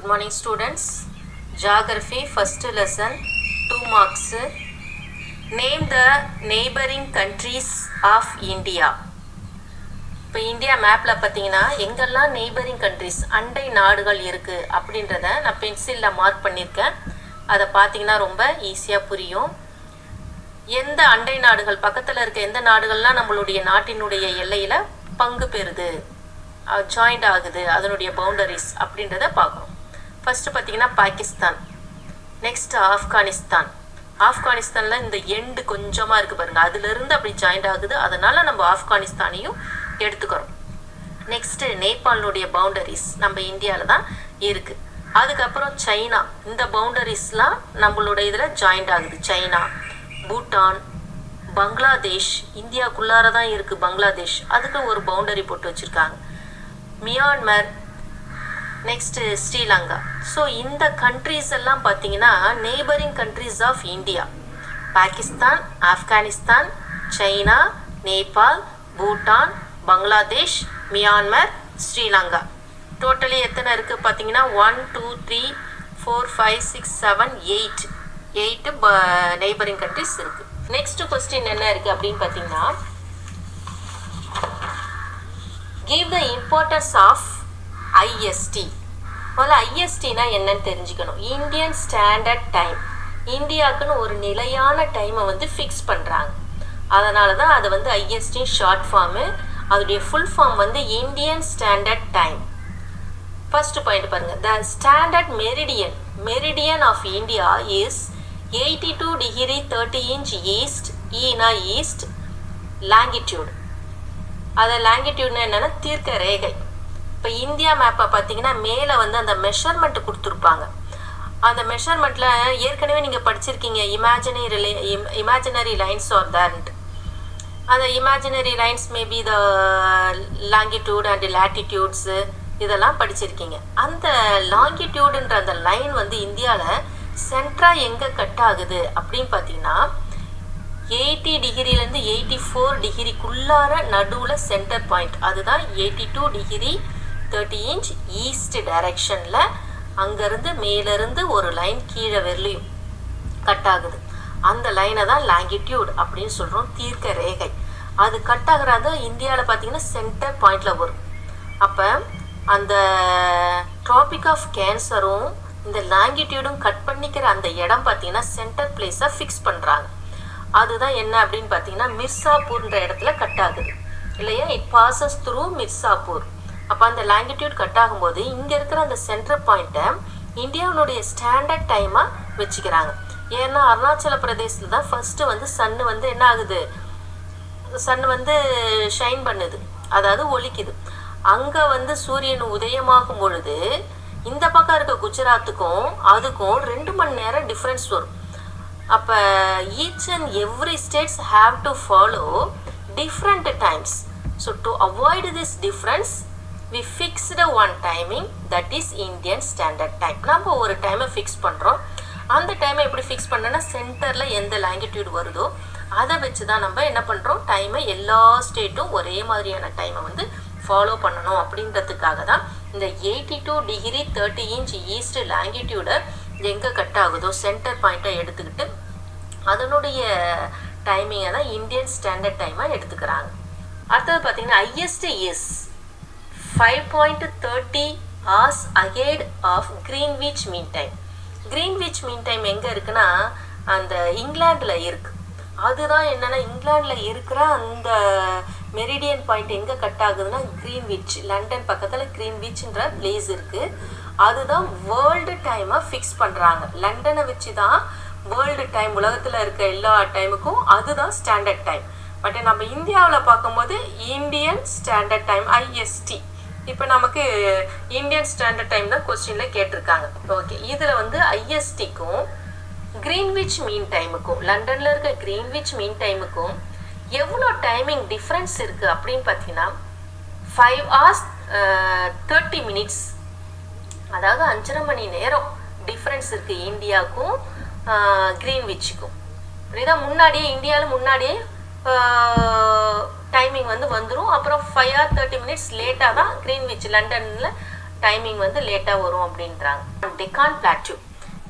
Good morning students. Geography first lesson 2 marks. Name the neighboring countries of India. இப்போ India மேப்பில் பார்த்தீங்கன்னா எங்கெல்லாம் neighbouring countries அண்டை நாடுகள் இருக்குது அப்படின்றத நான் பென்சிலில் மார்க் பண்ணியிருக்கேன். அதை பார்த்தீங்கன்னா ரொம்ப ஈஸியாக புரியும். எந்த அண்டை நாடுகள் பக்கத்தில் இருக்க எந்த நாடுகள்லாம் நம்மளுடைய நாட்டினுடைய எல்லையில் பங்கு பெறுது, ஜாயிண்ட் ஆகுது, அதனுடைய பவுண்டரிஸ் அப்படின்றத பார்க்குறோம். ஃபஸ்ட்டு பார்த்தீங்கன்னா பாகிஸ்தான், நெக்ஸ்ட் ஆப்கானிஸ்தான். ஆப்கானிஸ்தானில் இந்த எண்டு கொஞ்சமாக இருக்குது பாருங்கள், அதுலேருந்து அப்படி ஜாயிண்ட் ஆகுது, அதனால் நம்ம ஆப்கானிஸ்தானையும் எடுத்துக்கிறோம். நெக்ஸ்ட்டு நேபாளுடைய பவுண்டரிஸ் நம்ம இந்தியாவில் தான் இருக்குது. அதுக்கப்புறம் சைனா, இந்த பவுண்டரிஸ்லாம் நம்மளோட இதில் ஜாயிண்ட் ஆகுது. சைனா, பூட்டான், பங்களாதேஷ், இந்தியாவுக்குள்ளார தான் இருக்குது பங்களாதேஷ், அதுக்கு ஒரு பவுண்டரி போட்டு வச்சுருக்காங்க. Myanmar, next Sri Lanka. ஸோ இந்த கண்ட்ரீஸ் எல்லாம் பார்த்தீங்கன்னா neighbouring countries of India. Pakistan, Afghanistan, China, Nepal, Bhutan, Bangladesh, Myanmar, Sri Lanka. Totally எத்தனை இருக்குது பார்த்தீங்கன்னா 1 2 3 4 5 6 7 8 நெய்பரிங் கண்ட்ரிஸ் இருக்குது. நெக்ஸ்ட் கொஸ்டின் என்ன இருக்குது அப்படின்னு பார்த்தீங்கன்னா, give the importance of IST. முதல்ல ஐஎஸ்டினா என்னன்னு தெரிஞ்சுக்கணும். Indian standard time. இந்தியாவுக்குன்னு ஒரு நிலையான டைமை வந்து ஃபிக்ஸ் பண்ணுறாங்க, அதனால தான் அது வந்து ஐஎஸ்டி ஷார்ட் ஃபார்மு. அதோடைய ஃபுல் ஃபார்ம் வந்து Indian standard time. First point பாருங்கள், the standard meridian of India is 82 degree 30 inch east. ஈனா ஈஸ்ட், லாங்கிடியூட், அதை லாங்கிடியூட்னா என்னென்னா தீர்க்க ரேகை. இப்போ இந்தியா மேப்பை பார்த்தீங்கன்னா மேலே வந்து அந்த மெஷர்மெண்ட் கொடுத்துருப்பாங்க. அந்த மெஷர்மெண்ட்டில் ஏற்கனவே நீங்கள் படிச்சிருக்கீங்க, இமேஜினரி லைன்ஸ் ஆர் தேர்ன்ட். அந்த imaginary lines maybe the longitude and latitudes இதெல்லாம் படிச்சிருக்கீங்க. அந்த லாங்கிடியூடுன்ற அந்த லைன் வந்து இந்தியாவில் சென்ட்ராக எங்கே கட் ஆகுது அப்படின்னு பார்த்தீங்கன்னா 80 டிகிரிலேருந்து 84 டிகிரிக்குள்ளார நடுவில் சென்டர் பாயிண்ட், அதுதான் 82 டிகிரி 30 இன்ச் ஈஸ்ட் டைரக்ஷனில். அங்கேருந்து மேலேருந்து ஒரு லைன் கீழே வரலையும் கட் ஆகுது. அந்த லைனை தான் லாங்கிடியூட் அப்படின்னு சொல்கிறோம், தீர்க்க ரேகை. அது கட் ஆகிறது இந்தியாவில் பார்த்தீங்கன்னா சென்டர் பாயிண்டில் வரும். அப்போ அந்த ட்ராபிக் ஆஃப் கேன்சரும் இந்த லாங்கிடியூடும் கட் பண்ணிக்கிற அந்த இடம் பார்த்தீங்கன்னா சென்டர் பிளேஸை ஃபிக்ஸ் பண்ணுறாங்க. அதுதான் என்ன அப்படின்னு பார்த்தீங்கன்னா மிர்சாப்பூர்ன்ற இடத்துல கட் ஆகுது இல்லையா, இட் பாசஸ் த்ரூ மிர்சாப்பூர். அப்போ அந்த லாங்கிடியூட் கட் ஆகும்போது இங்கே இருக்கிற அந்த சென்டர் பாயிண்ட்டை இந்தியாவுடைய ஸ்டாண்டர்ட் டைமாக வச்சுக்கிறாங்க. ஏன்னா அருணாச்சல பிரதேசத்தில் தான் ஃபஸ்ட்டு வந்து சன்னு வந்து என்ன ஆகுது, சன்னு வந்து ஷைன் பண்ணுது, அதாவது ஒலிக்குது. அங்கே வந்து சூரியன் உதயமாகும் பொழுது இந்த பக்கம் இருக்க குஜராத்துக்கும் அதுக்கும் 2 மணி நேரம் டிஃப்ரென்ஸ் வரும். அப்போ each and every states have to follow different times. So to avoid this difference we fixed one timing, that is Indian standard time. நம்ம ஒரு டைமை ஃபிக்ஸ் பண்ணுறோம். அந்த டைமை எப்படி ஃபிக்ஸ் பண்ணோன்னா சென்டரில் எந்த லாங்கிடியூட் வருதோ அதை வச்சு தான் நம்ம என்ன பண்ணுறோம், டைமை எல்லா ஸ்டேட்டும் ஒரே மாதிரியான டைமை வந்து ஃபாலோ பண்ணணும். அப்படின்றதுக்காக தான் இந்த 82 டிகிரி 30 இன்ச் ஈஸ்ட் லாங்கிடியூடை எங்கே கட் ஆகுதோ சென்டர் பாயிண்ட்டை எடுத்துக்கிட்டு அதனுடைய டைமிங்கை தான் இந்தியன் ஸ்டாண்டர்ட் டைமாக எடுத்துக்கிறாங்க. அடுத்தது பார்த்தீங்கன்னா ISD is 5.30 hours ahead of Greenwich Mean Time. Greenwich Mean Time எங்கே இருக்குன்னா அந்த இங்கிலாண்டில் இருக்குது. அதுதான் என்னென்னா இங்கிலாண்டில் இருக்கிற அந்த மெரிடியன் பாயிண்ட் எங்கே கட் ஆகுதுன்னா கிரீன்விச், லண்டன் பக்கத்தில் கிரீன்விச்ன்ற பிளேஸ் இருக்குது. அதுதான் வேர்ல்டு டைமாக ஃபிக்ஸ் பண்ணுறாங்க. லண்டனை வச்சு தான் வேர்ல்டு டைம், உலகத்தில் இருக்க எல்லா டைமுக்கும் அதுதான் ஸ்டாண்டர்ட் டைம். பட் நம்ம இந்தியாவில் பார்க்கும்போது இந்தியன் ஸ்டாண்டர்ட் டைம் ஐஎஸ்டி. இப்போ நமக்கு இந்தியன் ஸ்டாண்டர்ட் டைம் தான் கொஸ்டினில் கேட்டிருக்காங்க. ஓகே, இதில் வந்து ஐஎஸ்டிக்கும் கிரீன்விச் மீன் டைமுக்கும், லண்டனில் இருக்க கிரீன்விச் மீன் டைமுக்கும் எவ்வளோ டைமிங் டிஃப்ரென்ஸ் இருக்குது அப்படின்னு பார்த்தீங்கன்னா 5 hours 30 minutes, அதாவது 5.5 மணி நேரம் டிஃப்ரென்ஸ் இருக்குது இந்தியாவுக்கும் கிரீன்விச்சுக்கும். புரியுதா? முன்னாடியே இந்தியாவில் முன்னாடியே டைமிங் வந்து வந்துடும். அப்புறம் 5 hours 30 minutes லேட்டாக தான் கிரீன்விச் லண்டனில் டைமிங் வந்து லேட்டாக வரும் அப்படின்றாங்க. டெக்கான் பிளாட்யூ.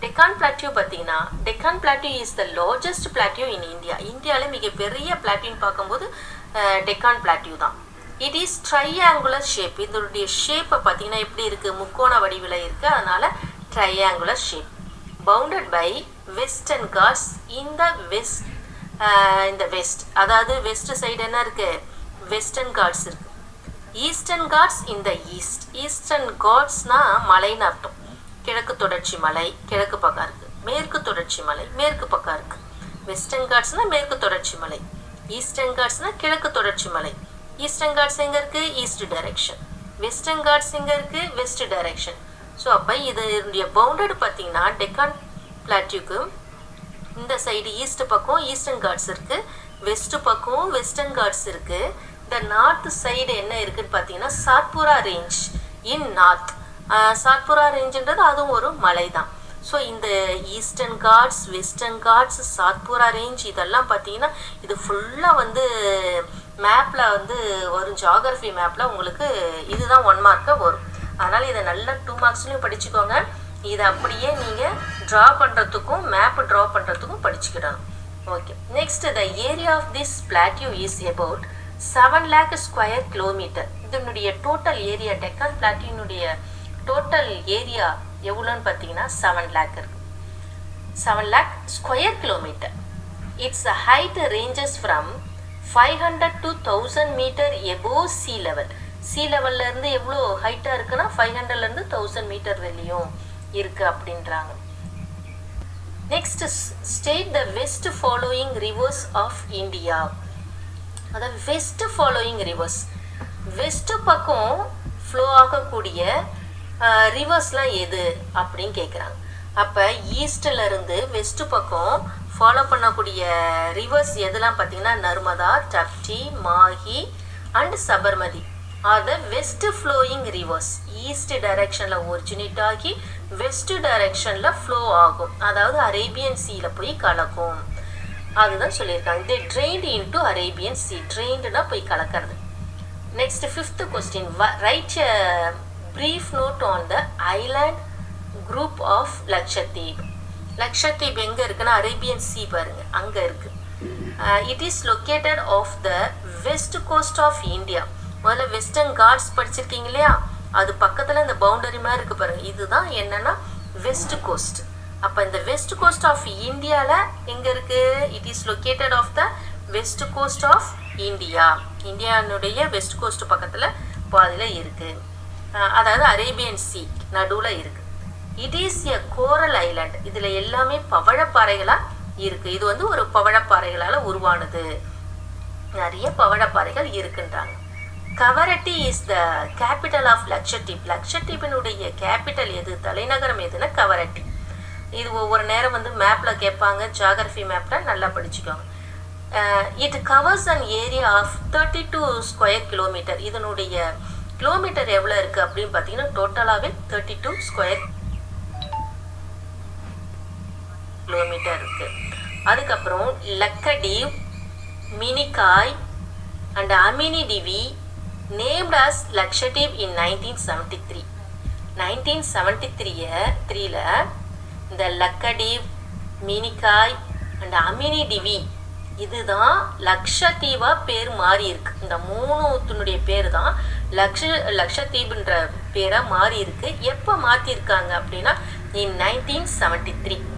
டெக்கான் பிளாட்யூ பார்த்தீங்கன்னா Deccan plateau is the largest plateau in India. இந்தியாவில் மிகப்பெரிய பிளாட்யூன்னு பார்க்கும்போது டெக்கான் பிளாட்யூ தான். It is triangular shape. இதனுடைய ஷேப்பை பார்த்தீங்கன்னா எப்படி இருக்குது, முக்கோண வடிவில் இருக்குது, அதனால் triangular shape. Bounded by Western Ghats in the west. அதாவது வெஸ்ட் சைடு என்ன இருக்குது, வெஸ்டர்ன் காட்ஸ் இருக்குது. Eastern Ghats in the east. Eastern காட்ஸ்னா மலைன்னு அர்த்தம். கிழக்கு தொடர்ச்சி மலை கிழக்கு பக்கம் இருக்குது, மேற்கு தொடர்ச்சி மலை மேற்கு பக்கம் இருக்குது. வெஸ்டர்ன் காட்ஸ்னா மேற்கு தொடர்ச்சி மலை, ஈஸ்டர்ன் காட்ஸ்னா கிழக்கு தொடர்ச்சி மலை. ஈஸ்டர்ன் காட்ஸ் எங்கே இருக்குது, ஈஸ்ட் டைரக்ஷன். வெஸ்டர்ன் காட்ஸ் எங்கே இருக்குது, வெஸ்ட் டைரக்ஷன். ஸோ அப்போ இதனுடைய பவுண்டட் பார்த்தீங்கன்னா டெக்கான் பிளாட்யூக்கு இந்த சைடு ஈஸ்ட் பக்கம் ஈஸ்டர்ன் காட்ஸ் இருக்குது, வெஸ்ட் பக்கம் வெஸ்டர்ன் காட்ஸ் இருக்குது. இந்த நார்த் சைடு என்ன இருக்குதுன்னு பார்த்தீங்கன்னா Satpura range in north. Satpura ரேஞ்சுன்றது அதுவும் ஒரு மலை தான். ஸோ இந்த Eastern Ghats Western Ghats Satpura range இதெல்லாம் பார்த்தீங்கன்னா இது ஃபுல்லாக வந்து மேப்பில் வந்து வரும், ஜியாகிரஃபி மேப்பில் உங்களுக்கு இதுதான் 1 மார்க்காக வரும். அதனால் இதை நல்லா 2 மார்க்ஸ்லையும் படிச்சுக்கோங்க. இதை அப்படியே நீங்கள் ட்ரா பண்ணுறதுக்கும் மேப்பு ட்ரா பண்ணுறதுக்கும் படிச்சுக்கிடணும். Okay, next the area of this plateau is about 7 lakh square kilometre. இதனுடைய டோட்டல் ஏரியா டெக்கான் பிளாட்யூனுடைய டோட்டல் ஏரியா எவ்வளோன்னு பார்த்தீங்கன்னா 7 lakh இருக்கு. 7 lakh square kilometre. Its height ranges from 500 to 1000 metre above sea level. sea levelலேருந்து எவ்வளோ ஹைட்டாக இருக்குன்னா 500லேருந்து 1000 மீட்டர் வெளியும் இருக்குது அப்படின்றாங்க. Next state the west flowing rivers of India. அதாவது வெஸ்ட் ஃபாலோயிங் ரிவர்ஸ், வெஸ்ட் பக்கம் ஃப்ளோ ஆகக்கூடிய ரிவர்ஸ்லாம் எது அப்படின்னு கேட்குறாங்க. அப்போ ஈஸ்டில் வெஸ்ட் பக்கம் ஃபாலோ பண்ணக்கூடிய ரிவர்ஸ் எதெல்லாம் பார்த்தீங்கன்னா Narmada, Tapti, Mahi and Sabarmati are the west flowing rivers. East டைரக்ஷனில் ஒரிஜினேட் ஆகி வெஸ்ட் டைரக்ஷனில் ஃப்ளோ ஆகும், அதாவது அரேபியன் சீயில் போய் கலக்கும். அதுதான் சொல்லியிருக்காங்க. They drained into Arabian sea. ட்ரெயின்டுனா போய் கலக்கிறது. Next 5th question. Write brief note on the island group of Lakshadweep. Lakshadweep எங்கே இருக்குன்னா அரேபியன் சி பாருங்க அங்கே இருக்கு. It is located off the west coast of India. முதல்ல வெஸ்டர்ன் காட்ஸ் படிச்சிருக்கீங்க இல்லையா, அது பக்கத்தில் இந்த பவுண்டரி மாதிரி இருக்கு பாருங்க, இதுதான் என்னன்னா வெஸ்ட் கோஸ்ட். அப்போ இந்த வெஸ்ட் கோஸ்ட் ஆஃப் இந்தியாவில் எங்கே இருக்கு, it is located off the west coast of India. இந்தியானுடைய வெஸ்ட் கோஸ்ட் பக்கத்தில் பாதியில் இருக்குது, அதாவது அரேபியன் சி நடுவில் இருக்குது. It is a coral island. இதில் எல்லாமே பவழப்பாறைகளாக இருக்குது. இது வந்து ஒரு பவழப்பாறைகளால் உருவானது, நிறைய பவழப்பாறைகள் இருக்குன்றாங்க. Kavaratti is the capital of Lakshadweep. லக்ஷதீபினுடைய கேபிட்டல் எது, தலைநகரம் எதுன்னா கவரட்டி. இது ஒவ்வொரு நேரம் வந்து மேப்பில் கேட்பாங்க, ஜியாகிரஃபி மேப்பில் நல்லா படிச்சுக்கோங்க. It covers an area of 32 square kilometre. இதனுடைய கிலோமீட்டர் எவ்வளோ இருக்குது அப்படின்னு பார்த்தீங்கன்னா டோட்டலாகவே 32 ஸ்கொயர் கிலோமீட்டர் இருக்குது. அதுக்கப்புறம் Laccadive, Minicoy and Amindivi named as Lakshadweep in 1973. 1973ல் இந்த லக்கடீவ், மினிகாய் அண்ட் அமினி டிவி இதுதான் லக்ஷதீபா பேர் மாறி இருக்கு. இந்த மூணுத்தினுடைய பேர் தான் லக்ஷதீப்ன்ற பேரை மாறி இருக்கு. எப்போ மாற்றிருக்காங்க அப்படின்னா in 1973.